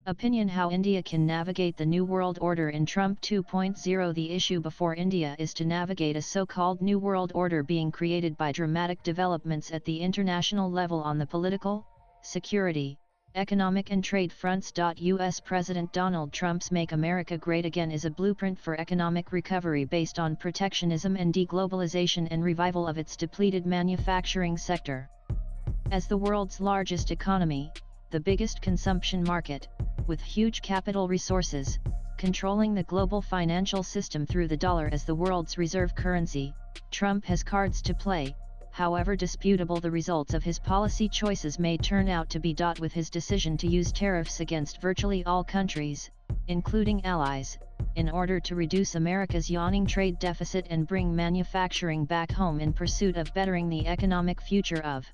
Opinion: How India can navigate the New World Order in Trump 2.0. The issue before India is to navigate a so-called New World Order being created by dramatic developments at the international level on the political, security, economic and trade fronts. U.S. President Donald Trump's Make America Great Again is a blueprint for economic recovery based on protectionism and deglobalization and revival of its depleted manufacturing sector. As the world's largest economy, the biggest consumption market, with huge capital resources, controlling the global financial system through the dollar as the world's reserve currency, Trump has cards to play, however disputable the results of his policy choices may turn out to be. With his decision to use tariffs against virtually all countries, including allies, in order to reduce America's yawning trade deficit and bring manufacturing back home in pursuit of bettering the economic future of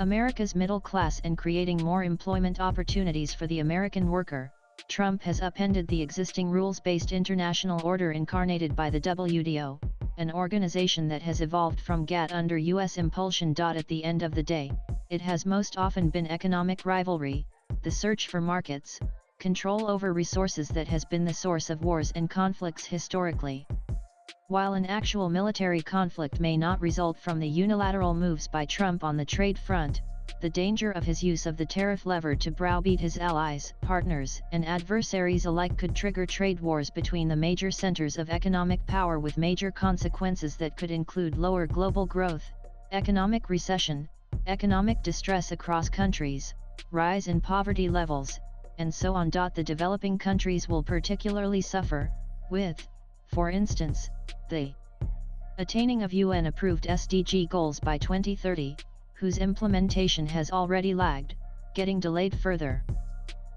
America's middle class and creating more employment opportunities for the American worker, Trump has upended the existing rules-based international order incarnated by the WTO, an organization that has evolved from GATT under U.S. impulsion. At the end of the day, it has most often been economic rivalry, the search for markets, control over resources that has been the source of wars and conflicts historically. While an actual military conflict may not result from the unilateral moves by Trump on the trade front, the danger of his use of the tariff lever to browbeat his allies, partners, and adversaries alike could trigger trade wars between the major centers of economic power, with major consequences that could include lower global growth, economic recession, economic distress across countries, rise in poverty levels, and so on. The developing countries will particularly suffer, with, for instance, the attaining of UN-approved SDG goals by 2030, whose implementation has already lagged, getting delayed further.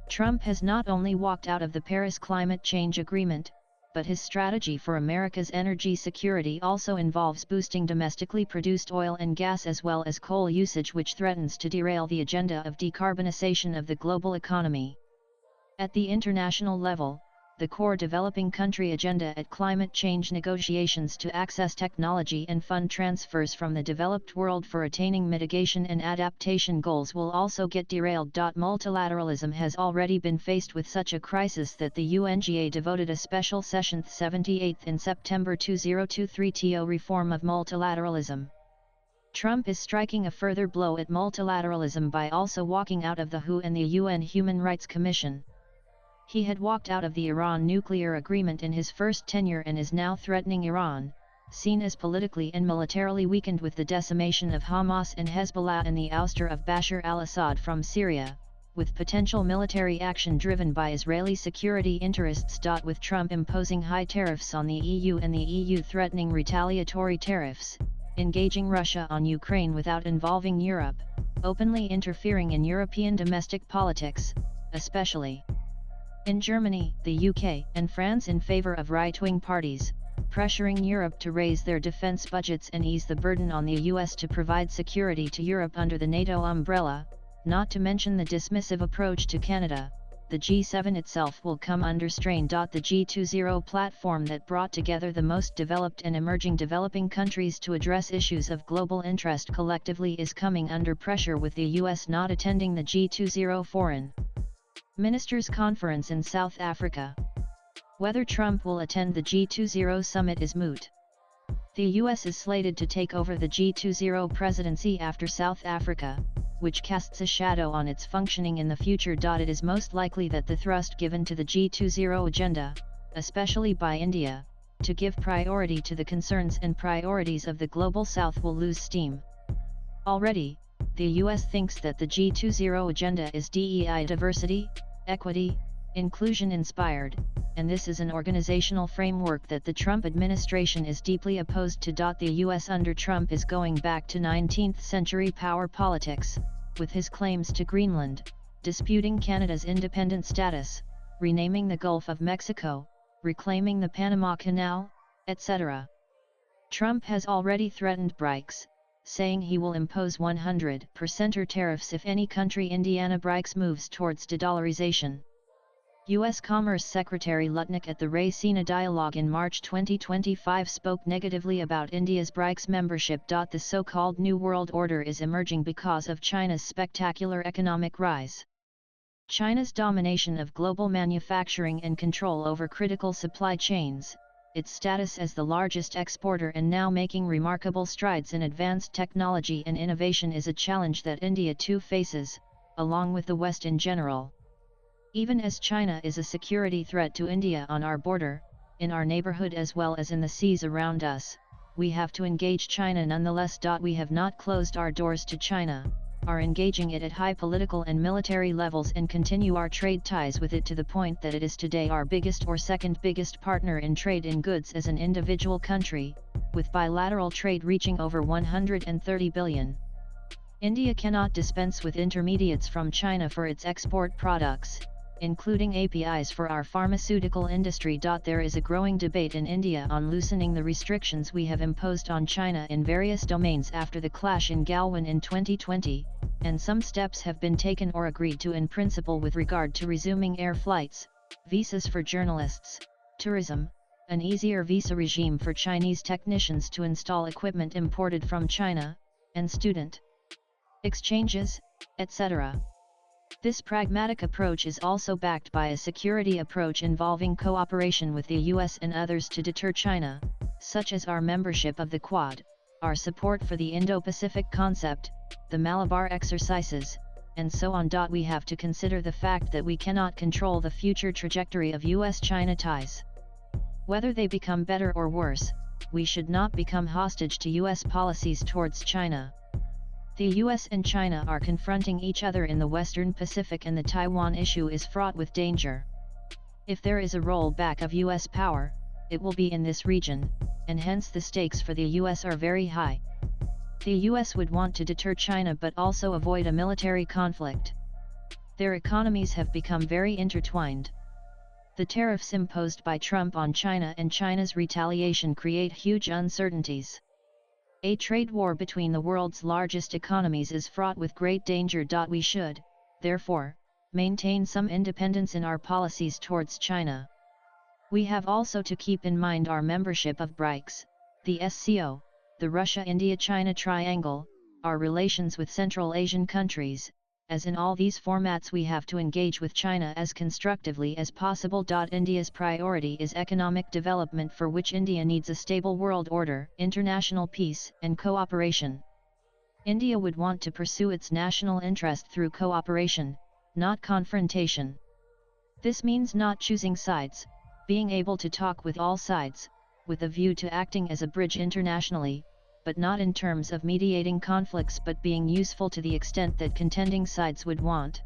Trump has not only walked out of the Paris Climate Change Agreement, but his strategy for America's energy security also involves boosting domestically produced oil and gas as well as coal usage, which threatens to derail the agenda of decarbonization of the global economy. At the international level, the core developing country agenda at climate change negotiations to access technology and fund transfers from the developed world for attaining mitigation and adaptation goals will also get derailed. Multilateralism has already been faced with such a crisis that the UNGA devoted a special session 78th in September 2023 to reform of multilateralism. Trump is striking a further blow at multilateralism by also walking out of the WHO and the UN Human Rights Commission. He had walked out of the Iran nuclear agreement in his first tenure and is now threatening Iran, seen as politically and militarily weakened with the decimation of Hamas and Hezbollah and the ouster of Bashar al-Assad from Syria, with potential military action driven by Israeli security interests. With Trump imposing high tariffs on the EU and the EU threatening retaliatory tariffs, engaging Russia on Ukraine without involving Europe, openly interfering in European domestic politics, especially in Germany, the UK, and France in favor of right-wing parties, pressuring Europe to raise their defense budgets and ease the burden on the US to provide security to Europe under the NATO umbrella, not to mention the dismissive approach to Canada. The G7 itself will come under strain. The G20 platform that brought together the most developed and emerging developing countries to address issues of global interest collectively is coming under pressure, with the US not attending the G20 Foreign Ministers' Conference in South Africa. Whether Trump will attend the G20 summit is moot. The US is slated to take over the G20 presidency after South Africa, which casts a shadow on its functioning in the future. It is most likely that the thrust given to the G20 agenda, especially by India, to give priority to the concerns and priorities of the Global South will lose steam. Already, the US thinks that the G20 agenda is DEI diversity, equity, inclusion inspired, and this is an organizational framework that the Trump administration is deeply opposed to. The US under Trump is going back to 19th century power politics, with his claims to Greenland, disputing Canada's independent status, renaming the Gulf of Mexico, reclaiming the Panama Canal, etc. Trump has already threatened BRICS, saying he will impose 100% tariffs if any country Indiana BRICS moves towards de-dollarization. U.S. Commerce Secretary Lutnick at the Raisina Dialogue in March 2025 spoke negatively about India's BRICS membership. The so-called New World Order is emerging because of China's spectacular economic rise. China's domination of global manufacturing and control over critical supply chains, its status as the largest exporter and now making remarkable strides in advanced technology and innovation is a challenge that India too faces, along with the West in general. Even as China is a security threat to India on our border, in our neighborhood as well as in the seas around us, we have to engage China nonetheless. We have not closed our doors to China, are engaging it at high political and military levels and continue our trade ties with it to the point that it is today our biggest or second biggest partner in trade in goods as an individual country, with bilateral trade reaching over 130 billion. India cannot dispense with intermediates from China for its export products, including APIs for our pharmaceutical industry. There is a growing debate in India on loosening the restrictions we have imposed on China in various domains after the clash in Galwan in 2020, and some steps have been taken or agreed to in principle with regard to resuming air flights, visas for journalists, tourism, an easier visa regime for Chinese technicians to install equipment imported from China, and student exchanges, etc. This pragmatic approach is also backed by a security approach involving cooperation with the US and others to deter China, such as our membership of the Quad, our support for the Indo-Pacific concept, the Malabar exercises, and so on. We have to consider the fact that we cannot control the future trajectory of US-China ties. Whether they become better or worse, we should not become hostage to US policies towards China. The US and China are confronting each other in the Western Pacific, and the Taiwan issue is fraught with danger. If there is a rollback of US power, it will be in this region, and hence the stakes for the US are very high. The US would want to deter China but also avoid a military conflict. Their economies have become very intertwined. The tariffs imposed by Trump on China and China's retaliation create huge uncertainties. A trade war between the world's largest economies is fraught with great danger. We should, therefore, maintain some independence in our policies towards China. We have also to keep in mind our membership of BRICS, the SCO, the Russia-India-China Triangle, our relations with Central Asian countries. As in all these formats, we have to engage with China as constructively as possible. India's priority is economic development, for which India needs a stable world order, international peace, and cooperation. India would want to pursue its national interest through cooperation, not confrontation. This means not choosing sides, being able to talk with all sides, with a view to acting as a bridge internationally, but not in terms of mediating conflicts, but being useful to the extent that contending sides would want.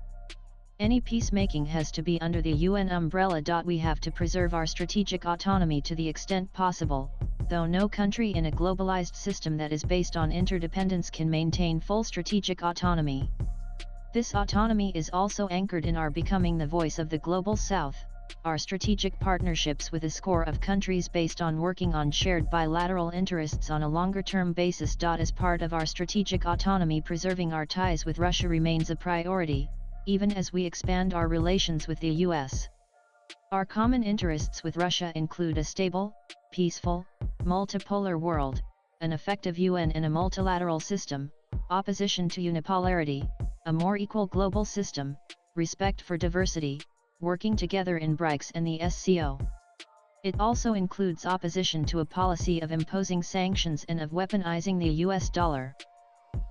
Any peacemaking has to be under the UN umbrella. We have to preserve our strategic autonomy to the extent possible, though no country in a globalized system that is based on interdependence can maintain full strategic autonomy. This autonomy is also anchored in our becoming the voice of the Global South, our strategic partnerships with a score of countries based on working on shared bilateral interests on a longer-term basis. As part of our strategic autonomy, preserving our ties with Russia remains a priority, even as we expand our relations with the US. Our common interests with Russia include a stable, peaceful, multipolar world, an effective UN and a multilateral system, opposition to unipolarity, a more equal global system, respect for diversity, working together in BRICS and the SCO. It also includes opposition to a policy of imposing sanctions and of weaponizing the US dollar.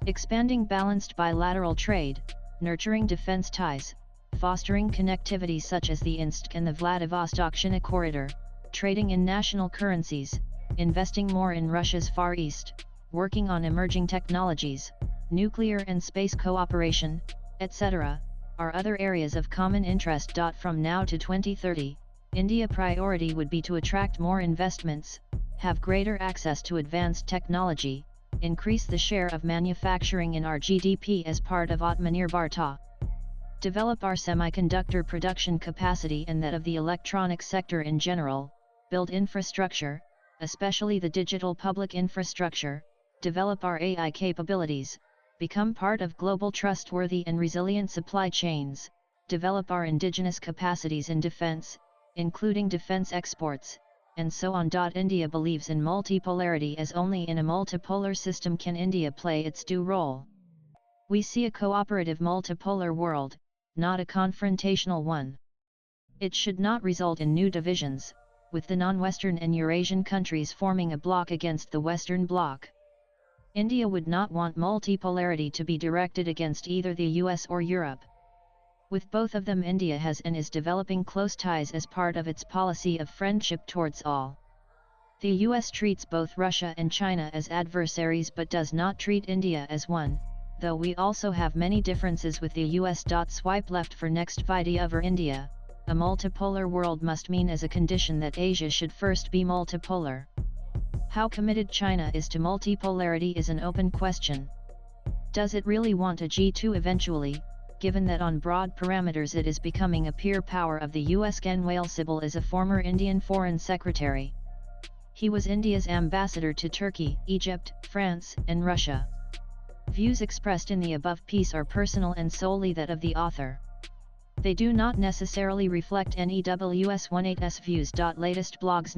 Expanding balanced bilateral trade, nurturing defense ties, fostering connectivity such as the Insk and the Vladivostok-China corridor, trading in national currencies, investing more in Russia's Far East, working on emerging technologies, nuclear and space cooperation, etc., are other areas of common interest. From now to 2030, India priority would be to attract more investments, have greater access to advanced technology, increase the share of manufacturing in our GDP as part of Atmanirbhar Bharat, develop our semiconductor production capacity and that of the electronic sector in general, build infrastructure, especially the digital public infrastructure, develop our AI capabilities, become part of global trustworthy and resilient supply chains, develop our indigenous capacities in defense, including defense exports, and so on. India believes in multipolarity, as only in a multipolar system can India play its due role. We see a cooperative multipolar world, not a confrontational one. It should not result in new divisions, with the non-Western and Eurasian countries forming a bloc against the Western bloc. India would not want multipolarity to be directed against either the US or Europe. With both of them, India has and is developing close ties as part of its policy of friendship towards all. The US treats both Russia and China as adversaries but does not treat India as one, though we also have many differences with the US. Swipe left for next video over India. A multipolar world must mean as a condition that Asia should first be multipolar. How committed China is to multipolarity is an open question. Does it really want a G2 eventually, given that on broad parameters it is becoming a peer power of the US? Gunwale Sibal is a former Indian Foreign Secretary. He was India's ambassador to Turkey, Egypt, France, and Russia. Views expressed in the above piece are personal and solely that of the author. They do not necessarily reflect NEWS18's views. Latest blogs.